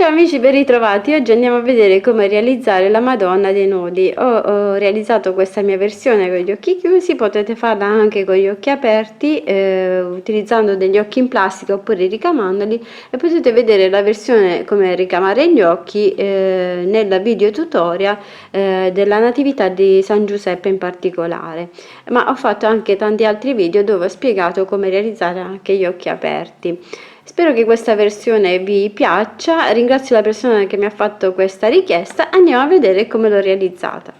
Ciao amici, ben ritrovati. Oggi andiamo a vedere come realizzare la Madonna dei nodi. Ho realizzato questa mia versione con gli occhi chiusi, potete farla anche con gli occhi aperti, utilizzando degli occhi in plastica oppure ricamandoli, e potete vedere la versione come ricamare gli occhi nel video tutorial della Natività di San Giuseppe in particolare. Ma ho fatto anche tanti altri video dove ho spiegato come realizzare anche gli occhi aperti. Spero che questa versione vi piaccia, ringrazio la persona che mi ha fatto questa richiesta, andiamo a vedere come l'ho realizzata.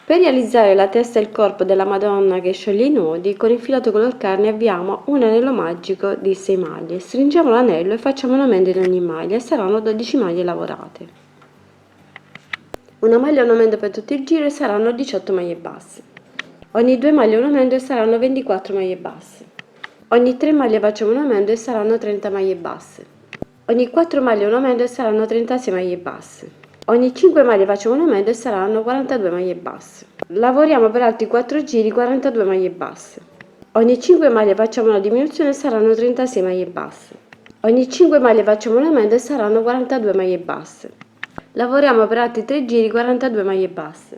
Per realizzare la testa e il corpo della Madonna che scioglie i nodi, con il filato color carne avviamo un anello magico di 6 maglie, stringiamo l'anello e facciamo un aumento in ogni maglia e saranno 12 maglie lavorate. Una maglia e un aumento per tutto il giro e saranno 18 maglie basse. Ogni 2 maglie un aumento e saranno 24 maglie basse. Ogni 3 maglie facciamo un aumento e saranno 30 maglie basse. Ogni 4 maglie un aumento e saranno 36 maglie basse. Ogni 5 maglie facciamo un aumento e saranno 42 maglie basse. Lavoriamo per altri 4 giri 42 maglie basse. Ogni 5 maglie facciamo una diminuzione e saranno 36 maglie basse. Ogni 5 maglie facciamo un aumento e saranno 42 maglie basse. Lavoriamo per altri 3 giri 42 maglie basse.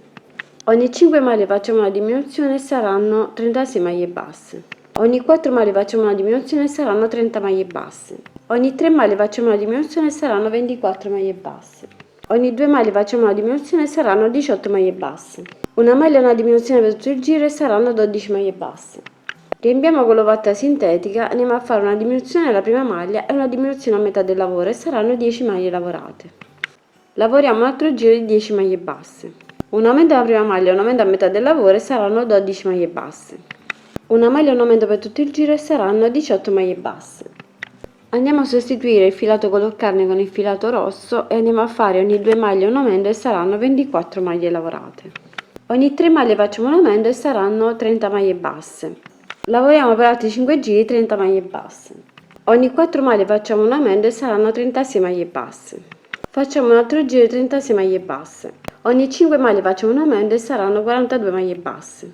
Ogni 5 maglie facciamo una diminuzione e saranno 36 maglie basse. Ogni 4 maglie facciamo una diminuzione e saranno 30 maglie basse. Ogni 3 maglie facciamo una diminuzione e saranno 24 maglie basse. Ogni 2 maglie facciamo una diminuzione e saranno 18 maglie basse. Una maglia e una diminuzione per tutto il giro e saranno 12 maglie basse. Riempiamo con l'ovatta sintetica, andiamo a fare una diminuzione alla prima maglia e una diminuzione a metà del lavoro e saranno 10 maglie lavorate. Lavoriamo un altro giro di 10 maglie basse. Un aumento alla prima maglia e un aumento a metà del lavoro e saranno 12 maglie basse. Una maglia e un aumento per tutto il giro e saranno 18 maglie basse. Andiamo a sostituire il filato color carne con il filato rosso e andiamo a fare ogni 2 maglie un aumento e saranno 24 maglie lavorate. Ogni 3 maglie facciamo un aumento e saranno 30 maglie basse. Lavoriamo per altri 5 giri 30 maglie basse. Ogni 4 maglie facciamo un aumento e saranno 36 maglie basse. Facciamo un altro giro di 36 maglie basse. Ogni 5 maglie facciamo un aumento e saranno 42 maglie basse.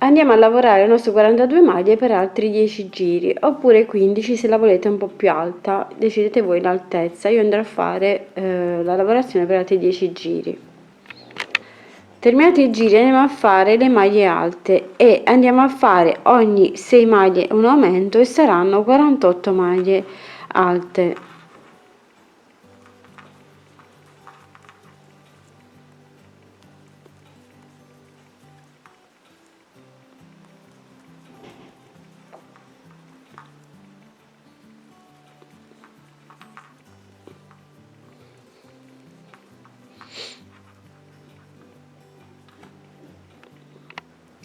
Andiamo a lavorare le nostre 42 maglie per altri 10 giri, oppure 15 se la volete un po' più alta, decidete voi l'altezza. Io andrò a fare la lavorazione per altri 10 giri. Terminati i giri andiamo a fare le maglie alte e andiamo a fare ogni 6 maglie un aumento e saranno 48 maglie alte.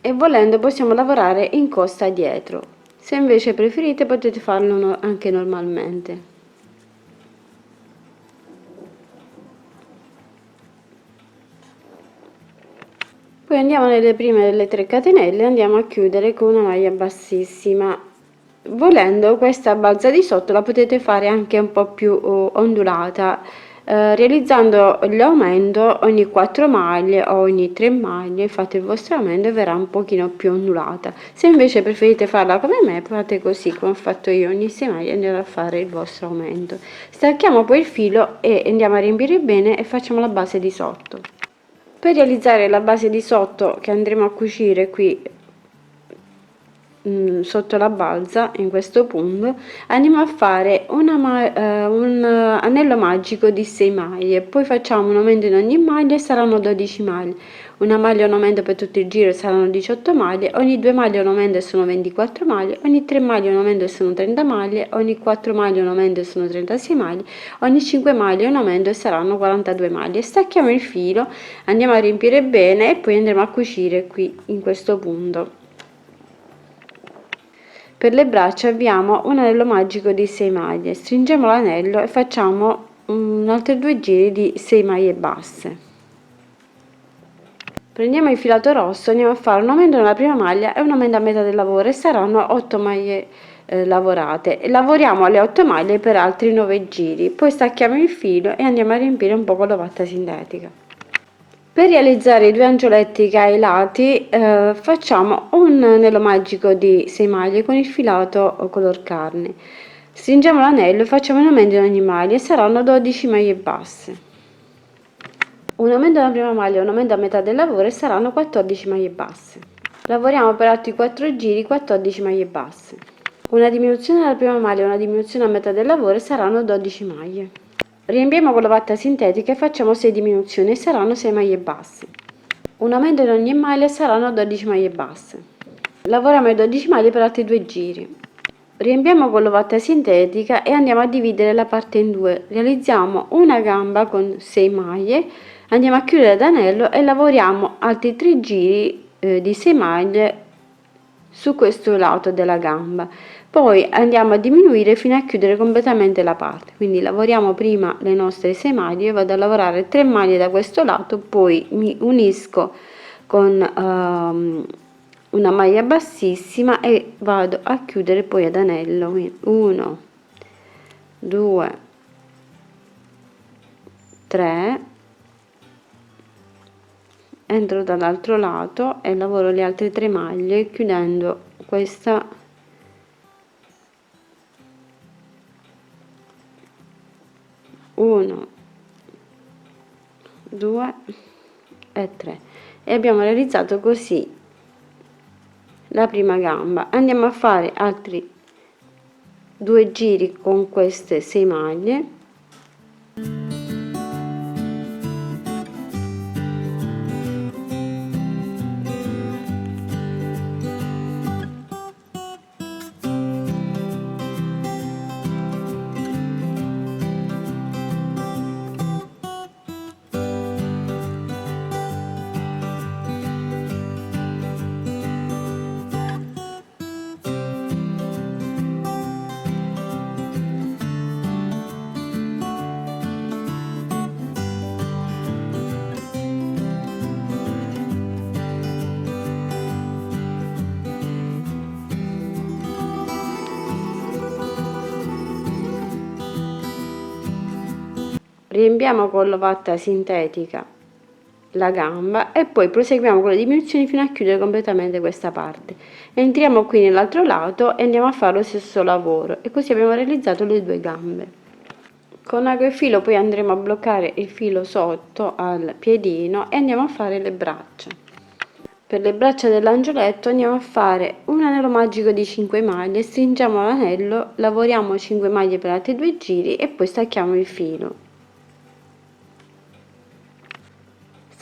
E volendo possiamo lavorare in costa dietro, se invece preferite potete farlo anche normalmente. Poi andiamo nelle prime delle 3 catenelle e andiamo a chiudere con una maglia bassissima. Volendo questa balza di sotto la potete fare anche un po' più ondulata, realizzando l'aumento ogni 4 maglie o ogni 3 maglie. Fate il vostro aumento e verrà un pochino più ondulata. Se invece preferite farla come me, fate così come ho fatto io, ogni 6 maglie andate a fare il vostro aumento. Stacchiamo poi il filo e andiamo a riempire bene e facciamo la base di sotto. Per realizzare la base di sotto che andremo a cucire qui sotto la balza, in questo punto andiamo a fare un anello magico di 6 maglie, poi facciamo un aumento in ogni maglia e saranno 12 maglie. Una maglia un aumento per tutto il giro saranno 18 maglie, ogni 2 maglie un aumento e sono 24 maglie, ogni 3 maglie un aumento e sono 30 maglie, ogni 4 maglie un aumento e sono 36 maglie, ogni 5 maglie un aumento e saranno 42 maglie. Stacchiamo il filo, andiamo a riempire bene e poi andremo a cucire qui in questo punto. Per le braccia avviamo un anello magico di 6 maglie, stringiamo l'anello e facciamo altri 2 giri di 6 maglie basse. Prendiamo il filato rosso, andiamo a fare un aumento nella prima maglia e un aumento a metà del lavoro e saranno 8 maglie lavorate. Lavoriamo alle 8 maglie per altri 9 giri, poi stacchiamo il filo e andiamo a riempire un po' con l'ovatta sintetica. Per realizzare i 2 angioletti che ha ai lati facciamo un anello magico di 6 maglie con il filato color carne. Stringiamo l'anello e facciamo un aumento in ogni maglia e saranno 12 maglie basse. Un aumento nella prima maglia e un aumento a metà del lavoro e saranno 14 maglie basse. Lavoriamo per altri 4 giri, 14 maglie basse. Una diminuzione nella prima maglia e una diminuzione a metà del lavoro e saranno 12 maglie. Riempiamo con la vatta sintetica e facciamo 6 diminuzioni e saranno 6 maglie basse. Un aumento in ogni maglia e saranno 12 maglie basse. Lavoriamo le 12 maglie per altri 2 giri. Riempiamo con la vatta sintetica e andiamo a dividere la parte in due. Realizziamo una gamba con 6 maglie, andiamo a chiudere ad anello e lavoriamo altri 3 giri di 6 maglie su questo lato della gamba. Poi andiamo a diminuire fino a chiudere completamente la parte. Quindi lavoriamo prima le nostre 6 maglie, io vado a lavorare 3 maglie da questo lato, poi mi unisco con una maglia bassissima e vado a chiudere poi ad anello. 1 2 3, entro dall'altro lato e lavoro le altre 3 maglie chiudendo questa 1 2 e 3 e abbiamo realizzato così la prima gamba. Andiamo a fare altri 2 giri con queste 6 maglie. Riempiamo con la vatta sintetica la gamba e poi proseguiamo con le diminuzioni fino a chiudere completamente questa parte. Entriamo qui nell'altro lato e andiamo a fare lo stesso lavoro e così abbiamo realizzato le 2 gambe. Con ago e filo poi andremo a bloccare il filo sotto al piedino e andiamo a fare le braccia. Per le braccia dell'angioletto andiamo a fare un anello magico di 5 maglie, stringiamo l'anello, lavoriamo 5 maglie per altri 2 giri e poi stacchiamo il filo.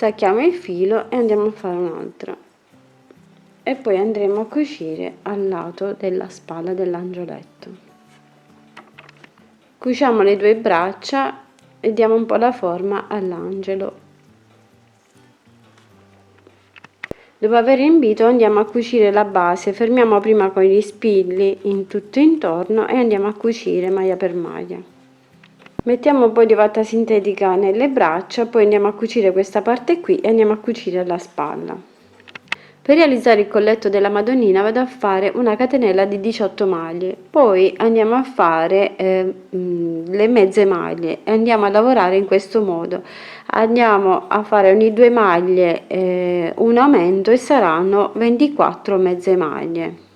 Stacchiamo il filo e andiamo a fare un altro e poi andremo a cucire al lato della spalla dell'angioletto. Cuciamo le 2 braccia e diamo un po' la forma all'angelo. Dopo aver riempito andiamo a cucire la base, fermiamo prima con gli spilli in tutto intorno e andiamo a cucire maglia per maglia. Mettiamo un po' di vatta sintetica nelle braccia, poi andiamo a cucire questa parte qui e andiamo a cucire la spalla. Per realizzare il colletto della Madonnina vado a fare una catenella di 18 maglie, poi andiamo a fare le mezze maglie e andiamo a lavorare in questo modo. Andiamo a fare ogni 2 maglie un aumento e saranno 24 mezze maglie.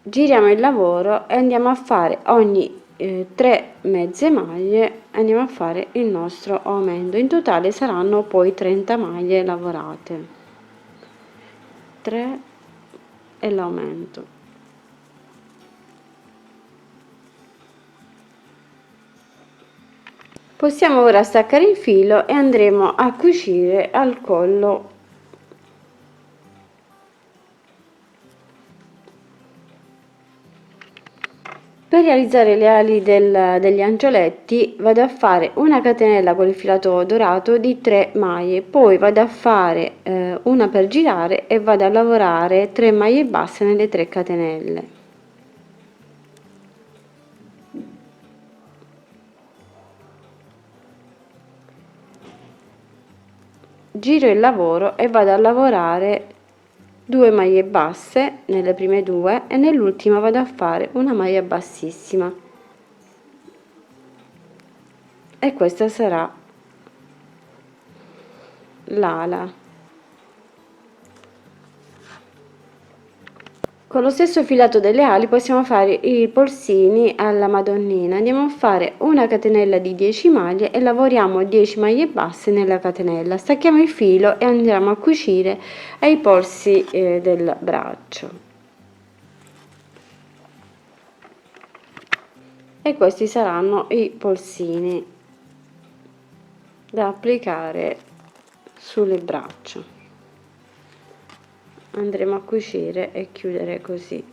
Giriamo il lavoro e andiamo a fare ogni 3 mezze maglie, andiamo a fare il nostro aumento. In totale saranno poi 30 maglie lavorate. 3 e l'aumento. Possiamo ora staccare il filo e andremo a cucire al collo. Per realizzare le ali degli angioletti vado a fare una catenella con il filato dorato di 3 maglie, poi vado a fare una per girare e vado a lavorare 3 maglie basse nelle 3 catenelle. giro il lavoro e vado a lavorare 2 maglie basse nelle prime due e nell'ultima vado a fare una maglia bassissima, e questa sarà l'ala. Con lo stesso filato delle ali possiamo fare i polsini alla Madonnina. Andiamo a fare una catenella di 10 maglie e lavoriamo 10 maglie basse nella catenella. Stacchiamo il filo e andiamo a cucire ai polsi del braccio. E questi saranno i polsini da applicare sulle braccia. Andremo a cucire e chiudere così.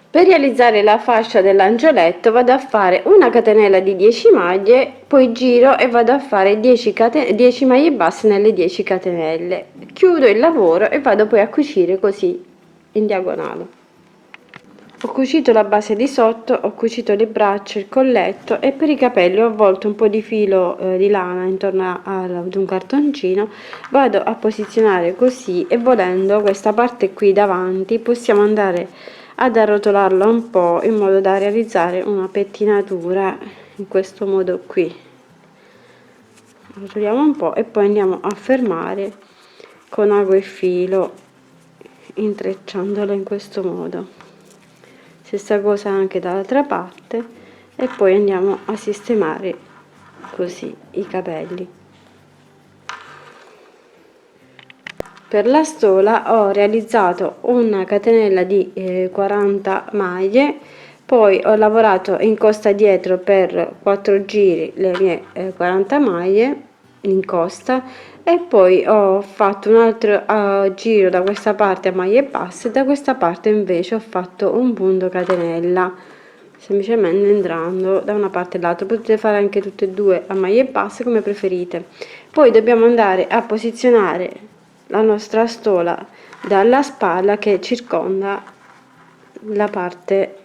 Per realizzare la fascia dell'angioletto vado a fare una catenella di 10 maglie, poi giro e vado a fare 10 maglie basse nelle 10 catenelle, chiudo il lavoro e vado poi a cucire così in diagonale. Ho cucito la base di sotto, ho cucito le braccia, il colletto, e per i capelli ho avvolto un po' di filo di lana intorno ad un cartoncino. Vado a posizionare così e, volendo, questa parte qui davanti possiamo andare ad arrotolarla un po' in modo da realizzare una pettinatura in questo modo qui. Arrotoliamo un po' e poi andiamo a fermare con ago e filo, intrecciandolo in questo modo. Stessa cosa anche dall'altra parte, e poi andiamo a sistemare così i capelli. Per la stola ho realizzato una catenella di 40 maglie, poi ho lavorato in costa dietro per 4 giri le mie 40 maglie in costa, e poi ho fatto un altro giro da questa parte a maglie basse, e da questa parte invece ho fatto un punto catenella, semplicemente entrando da una parte all'altra. Potete fare anche tutte e due a maglie basse come preferite. Poi dobbiamo andare a posizionare la nostra stola dalla spalla che circonda la parte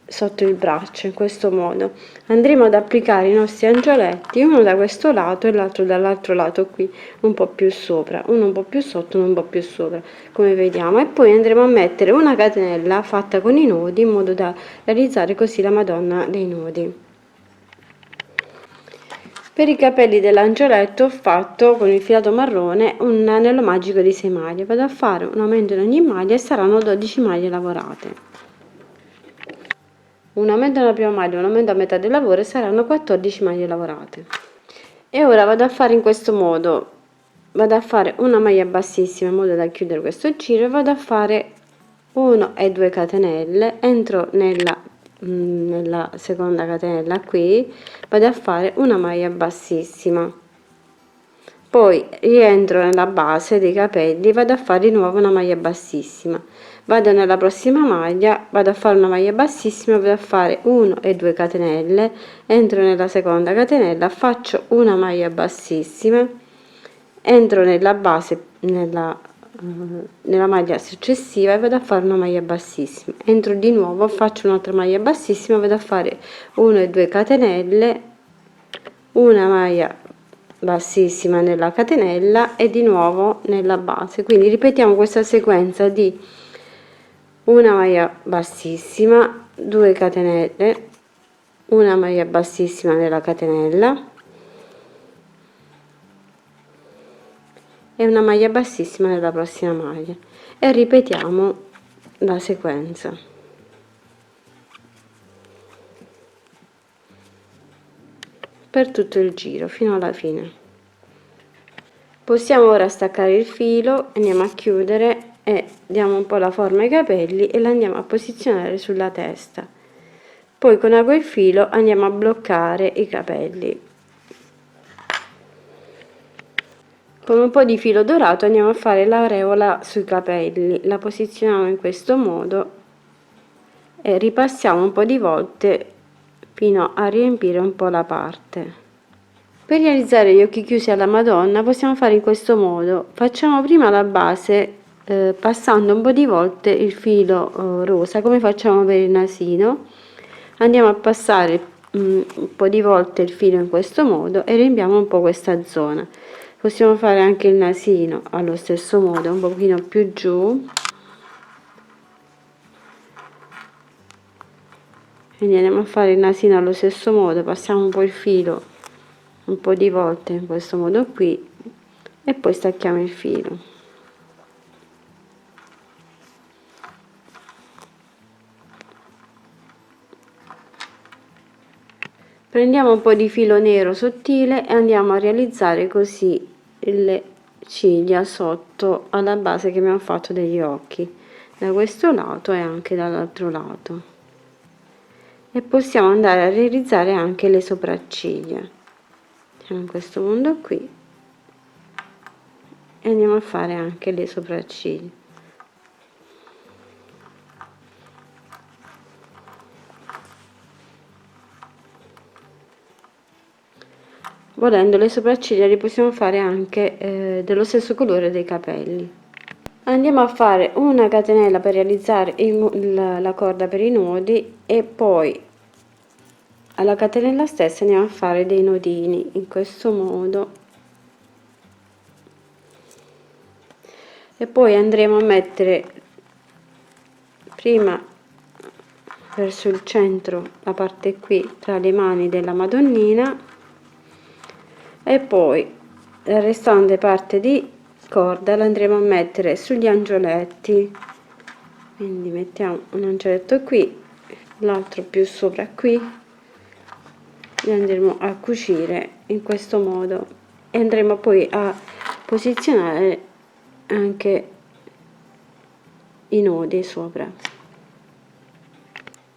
sotto il braccio. In questo modo andremo ad applicare i nostri angioletti, uno da questo lato e l'altro dall'altro lato, qui un po' più sopra, uno un po' più sotto, uno un po' più sopra, come vediamo, e poi andremo a mettere una catenella fatta con i nodi in modo da realizzare così la Madonna dei nodi. Per i capelli dell'angioletto ho fatto con il filato marrone un anello magico di 6 maglie. Vado a fare un aumento in ogni maglia e saranno 12 maglie lavorate. Un aumento nella prima maglia, un aumento a metà del lavoro, e saranno 14 maglie lavorate. E ora vado a fare in questo modo: vado a fare una maglia bassissima in modo da chiudere questo giro, e vado a fare 1 e 2 catenelle, entro nella seconda catenella qui, vado a fare una maglia bassissima, poi rientro nella base dei capelli, vado a fare di nuovo una maglia bassissima, vado nella prossima maglia, vado a fare una maglia bassissima, vado a fare 1 e 2 catenelle, entro nella seconda catenella, faccio una maglia bassissima, entro nella base nella maglia successiva e vado a fare una maglia bassissima, entro di nuovo, faccio un'altra maglia bassissima, vado a fare 1 e 2 catenelle, una maglia bassissima nella catenella e di nuovo nella base. Quindi ripetiamo questa sequenza di una maglia bassissima, 2 catenelle, una maglia bassissima nella catenella e una maglia bassissima nella prossima maglia, e ripetiamo la sequenza. Per tutto il giro fino alla fine. Possiamo ora staccare il filo, andiamo a chiudere e diamo un po' la forma ai capelli e la andiamo a posizionare sulla testa. Poi con ago e filo andiamo a bloccare i capelli. Con un po' di filo dorato andiamo a fare l'aureola sui capelli, la posizioniamo in questo modo e ripassiamo un po' di volte fino a riempire un po' la parte. Per realizzare gli occhi chiusi alla Madonna possiamo fare in questo modo: facciamo prima la base passando un po' di volte il filo rosa, come facciamo per il nasino, andiamo a passare un po' di volte il filo in questo modo e riempiamo un po' questa zona. Possiamo fare anche il nasino allo stesso modo, un pochino più giù, quindi andiamo a fare il nasino allo stesso modo, passiamo un po' il filo un po' di volte in questo modo qui e poi stacchiamo il filo. Prendiamo un po' di filo nero sottile e andiamo a realizzare così le ciglia sotto alla base che abbiamo fatto degli occhi, da questo lato e anche dall'altro lato. E possiamo andare a realizzare anche le sopracciglia. Facciamo in questo modo qui e andiamo a fare anche le sopracciglia. Volendo le sopracciglia li possiamo fare anche dello stesso colore dei capelli. Andiamo a fare una catenella per realizzare la corda per i nodi e poi alla catenella stessa andiamo a fare dei nodini in questo modo e poi andremo a mettere prima verso il centro la parte qui tra le mani della Madonnina e poi la restante parte di corda la andremo a mettere sugli angioletti, quindi mettiamo un angioletto qui, l'altro più sopra qui, e andremo a cucire in questo modo e andremo poi a posizionare anche i nodi sopra.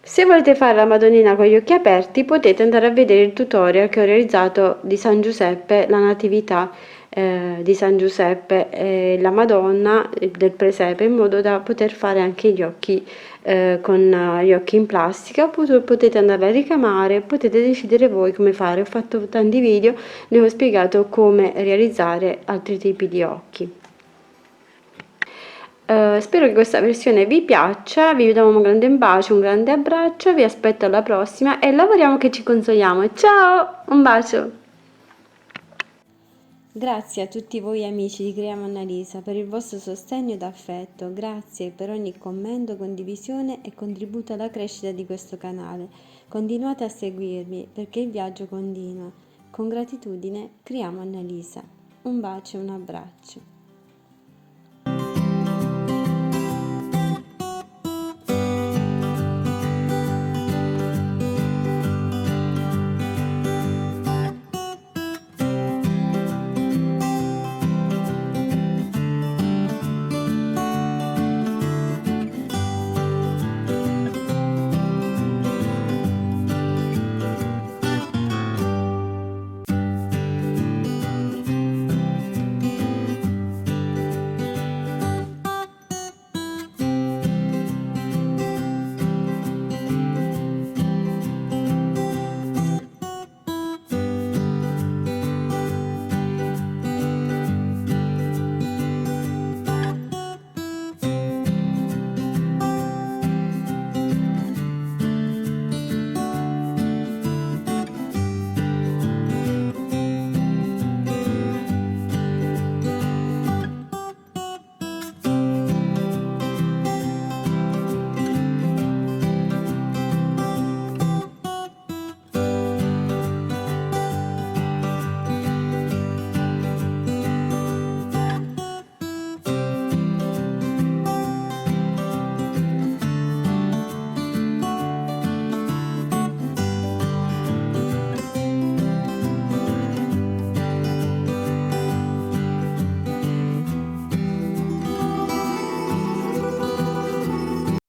Se volete fare la Madonnina con gli occhi aperti potete andare a vedere il tutorial che ho realizzato di San Giuseppe, la Natività di San Giuseppe e la Madonna del presepe, in modo da poter fare anche gli occhi con gli occhi in plastica. Potete andare a ricamare, potete decidere voi come fare. Ho fatto tanti video, vi ho spiegato come realizzare altri tipi di occhi. Spero che questa versione vi piaccia, vi do un grande bacio, un grande abbraccio, vi aspetto alla prossima e lavoriamo che ci consoliamo. Ciao, un bacio! Grazie a tutti voi amici di Creiamo Annalisa per il vostro sostegno ed affetto, grazie per ogni commento, condivisione e contributo alla crescita di questo canale. Continuate a seguirmi perché il viaggio continua. Con gratitudine, Creiamo Annalisa. Un bacio e un abbraccio.